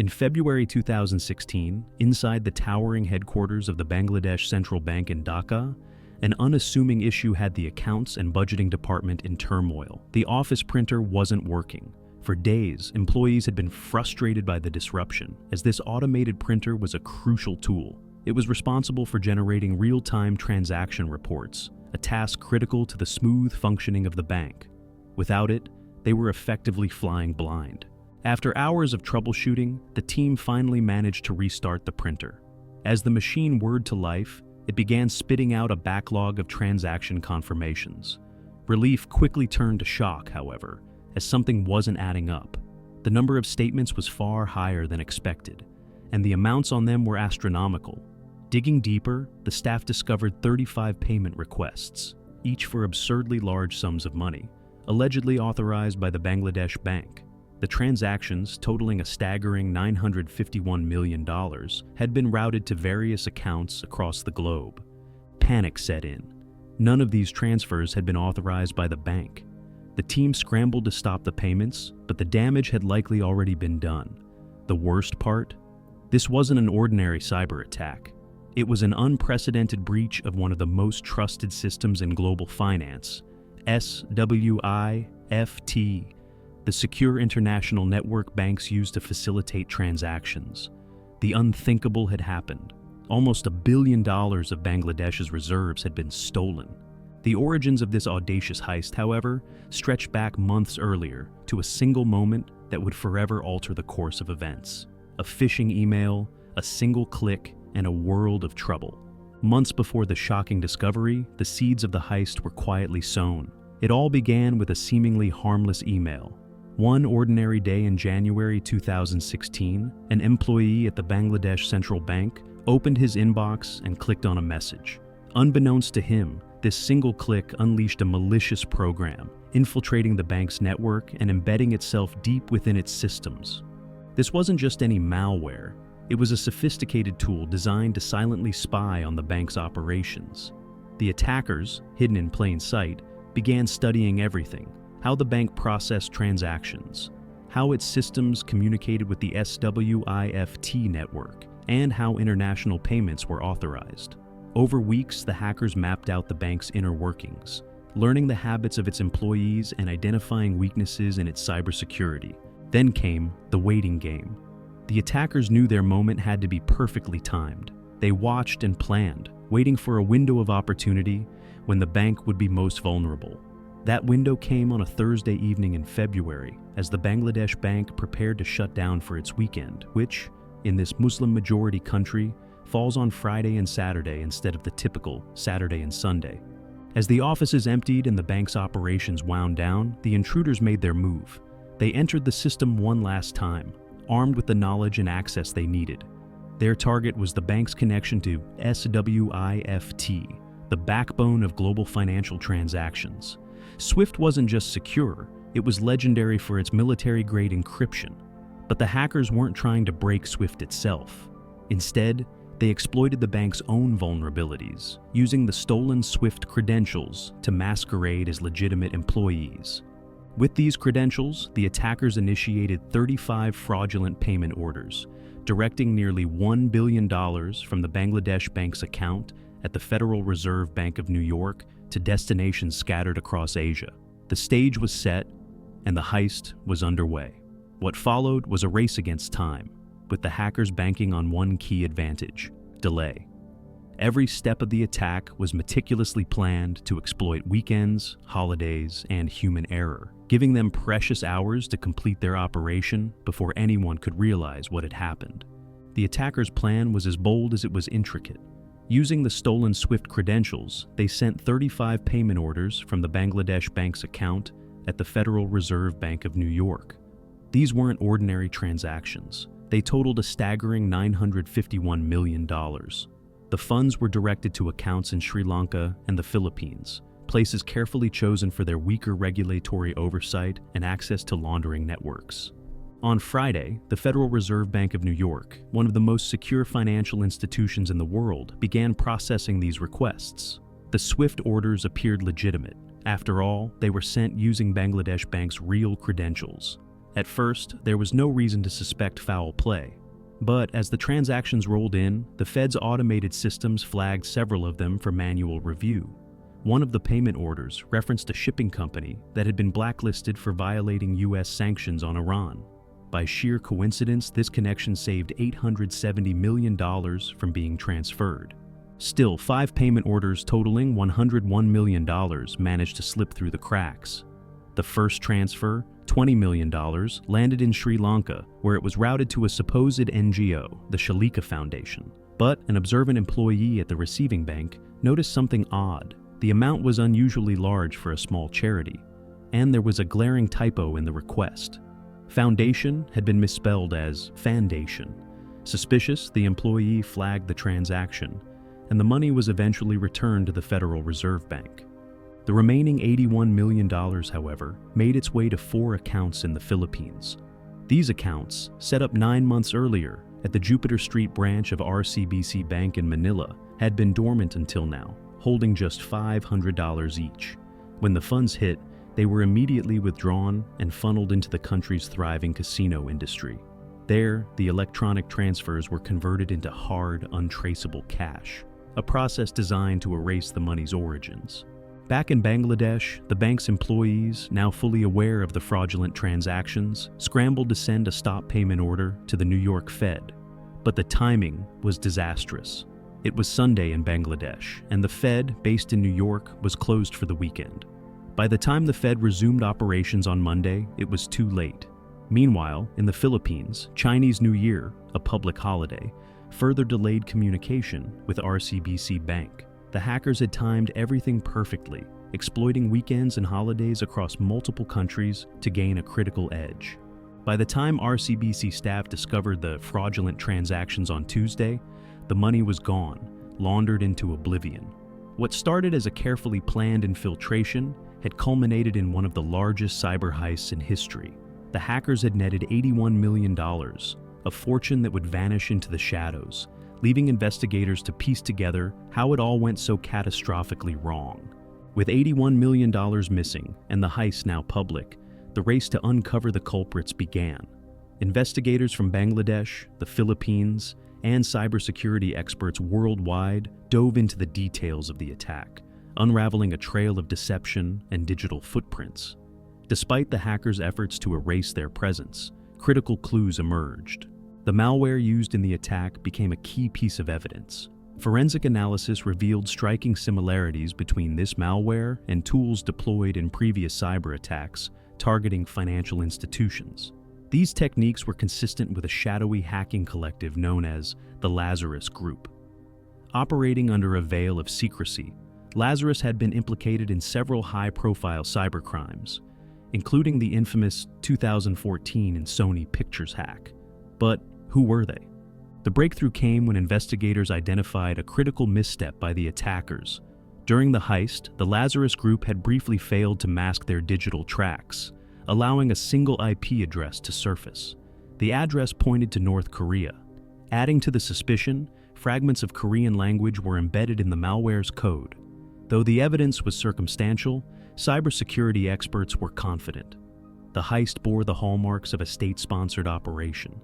In February 2016, inside the towering headquarters of the Bangladesh Central Bank in Dhaka, an unassuming issue had the accounts and budgeting department in turmoil. The office printer wasn't working. For days, employees had been frustrated by the disruption, as this automated printer was a crucial tool. It was responsible for generating real-time transaction reports, a task critical to the smooth functioning of the bank. Without it, they were effectively flying blind. After hours of troubleshooting, the team finally managed to restart the printer. As the machine whirred to life, it began spitting out a backlog of transaction confirmations. Relief quickly turned to shock, however, as something wasn't adding up. The number of statements was far higher than expected, and the amounts on them were astronomical. Digging deeper, the staff discovered 35 payment requests, each for absurdly large sums of money, allegedly authorized by the Bangladesh Bank. The transactions, totaling a staggering $951 million, had been routed to various accounts across the globe. Panic set in. None of these transfers had been authorized by the bank. The team scrambled to stop the payments, but the damage had likely already been done. The worst part? This wasn't an ordinary cyber attack. It was an unprecedented breach of one of the most trusted systems in global finance, SWIFT, the secure international network banks use to facilitate transactions. The unthinkable had happened. Almost $1 billion of Bangladesh's reserves had been stolen. The origins of this audacious heist, however, stretched back months earlier to a single moment that would forever alter the course of events. A phishing email, a single click, and a world of trouble. Months before the shocking discovery, the seeds of the heist were quietly sown. It all began with a seemingly harmless email. One ordinary day in January 2016, an employee at the Bangladesh Central Bank opened his inbox and clicked on a message. Unbeknownst to him, this single click unleashed a malicious program, infiltrating the bank's network and embedding itself deep within its systems. This wasn't just any malware. It was a sophisticated tool designed to silently spy on the bank's operations. The attackers, hidden in plain sight, began studying everything: how the bank processed transactions, how its systems communicated with the SWIFT network, and how international payments were authorized. Over weeks, the hackers mapped out the bank's inner workings, learning the habits of its employees and identifying weaknesses in its cybersecurity. Then came the waiting game. The attackers knew their moment had to be perfectly timed. They watched and planned, waiting for a window of opportunity when the bank would be most vulnerable. That window came on a Thursday evening in February, as the Bangladesh Bank prepared to shut down for its weekend, which, in this Muslim-majority country, falls on Friday and Saturday instead of the typical Saturday and Sunday. As the offices emptied and the bank's operations wound down, the intruders made their move. They entered the system one last time, armed with the knowledge and access they needed. Their target was the bank's connection to SWIFT, the backbone of global financial transactions. SWIFT wasn't just secure, it was legendary for its military-grade encryption. But the hackers weren't trying to break SWIFT itself. Instead, they exploited the bank's own vulnerabilities, using the stolen SWIFT credentials to masquerade as legitimate employees. With these credentials, the attackers initiated 35 fraudulent payment orders, directing nearly $1 billion from the Bangladesh Bank's account at the Federal Reserve Bank of New York to destinations scattered across Asia. The stage was set, and the heist was underway. What followed was a race against time, with the hackers banking on one key advantage: delay. Every step of the attack was meticulously planned to exploit weekends, holidays, and human error, giving them precious hours to complete their operation before anyone could realize what had happened. The attackers' plan was as bold as it was intricate. Using the stolen SWIFT credentials, they sent 35 payment orders from the Bangladesh Bank's account at the Federal Reserve Bank of New York. These weren't ordinary transactions. They totaled a staggering $951 million. The funds were directed to accounts in Sri Lanka and the Philippines, places carefully chosen for their weaker regulatory oversight and access to laundering networks. On Friday, the Federal Reserve Bank of New York, one of the most secure financial institutions in the world, began processing these requests. The SWIFT orders appeared legitimate. After all, they were sent using Bangladesh Bank's real credentials. At first, there was no reason to suspect foul play. But as the transactions rolled in, the Fed's automated systems flagged several of them for manual review. One of the payment orders referenced a shipping company that had been blacklisted for violating U.S. sanctions on Iran. By sheer coincidence, this connection saved $870 million from being transferred. Still, 5 payment orders totaling $101 million managed to slip through the cracks. The first transfer, $20 million, landed in Sri Lanka, where it was routed to a supposed NGO, the Shalika Foundation. But an observant employee at the receiving bank noticed something odd. The amount was unusually large for a small charity, and there was a glaring typo in the request. Foundation had been misspelled as Fandation. Suspicious, the employee flagged the transaction, and the money was eventually returned to the Federal Reserve Bank. The remaining $81 million, however, made its way to 4 accounts in the Philippines. These accounts, set up 9 months earlier at the Jupiter Street branch of RCBC Bank in Manila, had been dormant until now, holding just $500 each. When the funds hit, they were immediately withdrawn and funneled into the country's thriving casino industry. There, the electronic transfers were converted into hard, untraceable cash, a process designed to erase the money's origins. Back in Bangladesh, the bank's employees, now fully aware of the fraudulent transactions, scrambled to send a stop payment order to the New York Fed. But the timing was disastrous. It was Sunday in Bangladesh, and the Fed, based in New York, was closed for the weekend. By the time the Fed resumed operations on Monday, it was too late. Meanwhile, in the Philippines, Chinese New Year, a public holiday, further delayed communication with RCBC Bank. The hackers had timed everything perfectly, exploiting weekends and holidays across multiple countries to gain a critical edge. By the time RCBC staff discovered the fraudulent transactions on Tuesday, the money was gone, laundered into oblivion. What started as a carefully planned infiltration had culminated in one of the largest cyber heists in history. The hackers had netted $81 million, a fortune that would vanish into the shadows, leaving investigators to piece together how it all went so catastrophically wrong. With $81 million missing and the heist now public, the race to uncover the culprits began. Investigators from Bangladesh, the Philippines, and cybersecurity experts worldwide dove into the details of the attack, unraveling a trail of deception and digital footprints. Despite the hackers' efforts to erase their presence, critical clues emerged. The malware used in the attack became a key piece of evidence. Forensic analysis revealed striking similarities between this malware and tools deployed in previous cyber attacks targeting financial institutions. These techniques were consistent with a shadowy hacking collective known as the Lazarus Group. Operating under a veil of secrecy, Lazarus had been implicated in several high-profile cybercrimes, including the infamous 2014 Sony Pictures hack. But who were they? The breakthrough came when investigators identified a critical misstep by the attackers. During the heist, the Lazarus Group had briefly failed to mask their digital tracks, allowing a single IP address to surface. The address pointed to North Korea. Adding to the suspicion, fragments of Korean language were embedded in the malware's code. Though the evidence was circumstantial, cybersecurity experts were confident. The heist bore the hallmarks of a state-sponsored operation.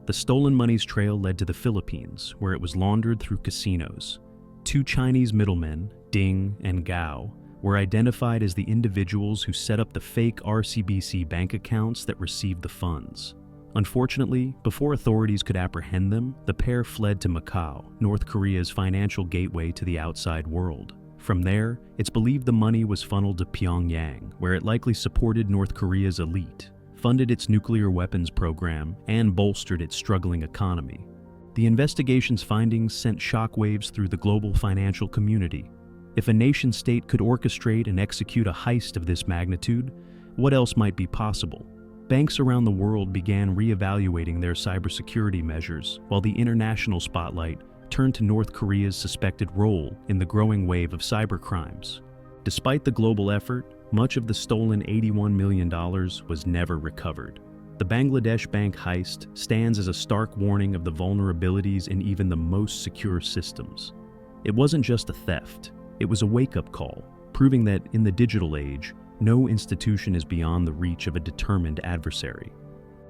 The stolen money's trail led to the Philippines, where it was laundered through casinos. 2 Chinese middlemen, Ding and Gao, were identified as the individuals who set up the fake RCBC bank accounts that received the funds. Unfortunately, before authorities could apprehend them, the pair fled to Macau, North Korea's financial gateway to the outside world. From there, it's believed the money was funneled to Pyongyang, where it likely supported North Korea's elite, funded its nuclear weapons program, and bolstered its struggling economy. The investigation's findings sent shockwaves through the global financial community. If a nation-state could orchestrate and execute a heist of this magnitude, what else might be possible? Banks around the world began reevaluating their cybersecurity measures, while the international spotlight turned to North Korea's suspected role in the growing wave of cybercrimes. Despite the global effort, much of the stolen $81 million was never recovered. The Bangladesh bank heist stands as a stark warning of the vulnerabilities in even the most secure systems. It wasn't just a theft, it was a wake-up call, proving that in the digital age, no institution is beyond the reach of a determined adversary.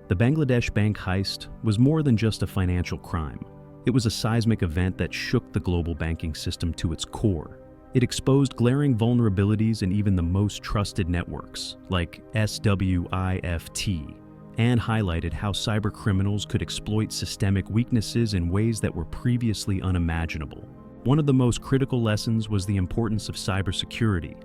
The Bangladesh bank heist was more than just a financial crime. It was a seismic event that shook the global banking system to its core. It exposed glaring vulnerabilities in even the most trusted networks, like SWIFT, and highlighted how cybercriminals could exploit systemic weaknesses in ways that were previously unimaginable. One of the most critical lessons was the importance of cybersecurity.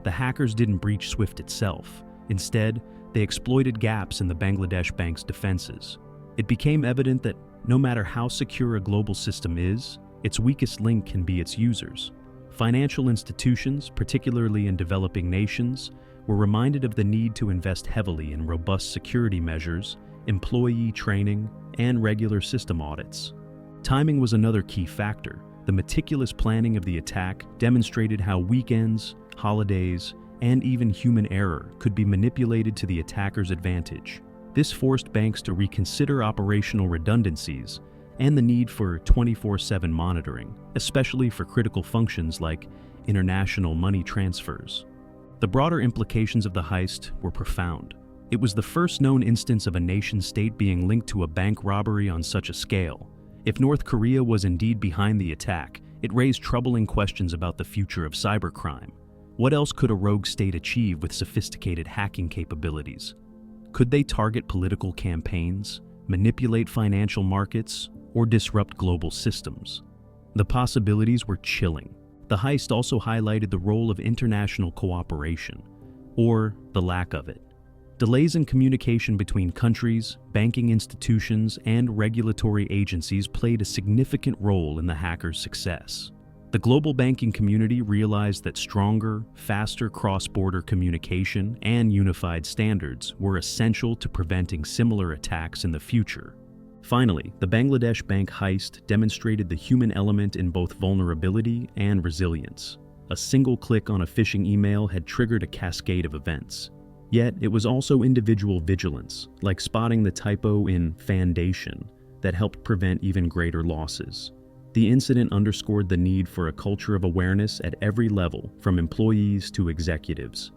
The hackers didn't breach SWIFT itself. Instead, they exploited gaps in the Bangladesh bank's defenses. It became evident that no matter how secure a global system is, its weakest link can be its users. Financial institutions, particularly in developing nations, were reminded of the need to invest heavily in robust security measures, employee training, and regular system audits. Timing was another key factor. The meticulous planning of the attack demonstrated how weekends, holidays, and even human error could be manipulated to the attacker's advantage. This forced banks to reconsider operational redundancies and the need for 24/7 monitoring, especially for critical functions like international money transfers. The broader implications of the heist were profound. It was the first known instance of a nation-state being linked to a bank robbery on such a scale. If North Korea was indeed behind the attack, it raised troubling questions about the future of cybercrime. What else could a rogue state achieve with sophisticated hacking capabilities? Could they target political campaigns, manipulate financial markets, or disrupt global systems? The possibilities were chilling. The heist also highlighted the role of international cooperation, or the lack of it. Delays in communication between countries, banking institutions, and regulatory agencies played a significant role in the hackers' success. The global banking community realized that stronger, faster cross-border communication and unified standards were essential to preventing similar attacks in the future. Finally, the Bangladesh bank heist demonstrated the human element in both vulnerability and resilience. A single click on a phishing email had triggered a cascade of events. Yet, it was also individual vigilance, like spotting the typo in "foundation," that helped prevent even greater losses. The incident underscored the need for a culture of awareness at every level, from employees to executives.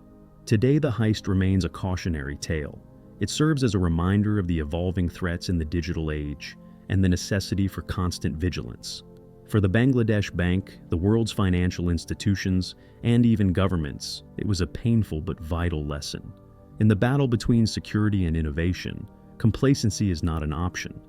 Today, the heist remains a cautionary tale. It serves as a reminder of the evolving threats in the digital age and the necessity for constant vigilance. For the Bangladesh bank, the world's financial institutions, and even governments, it was a painful but vital lesson. In the battle between security and innovation, complacency is not an option.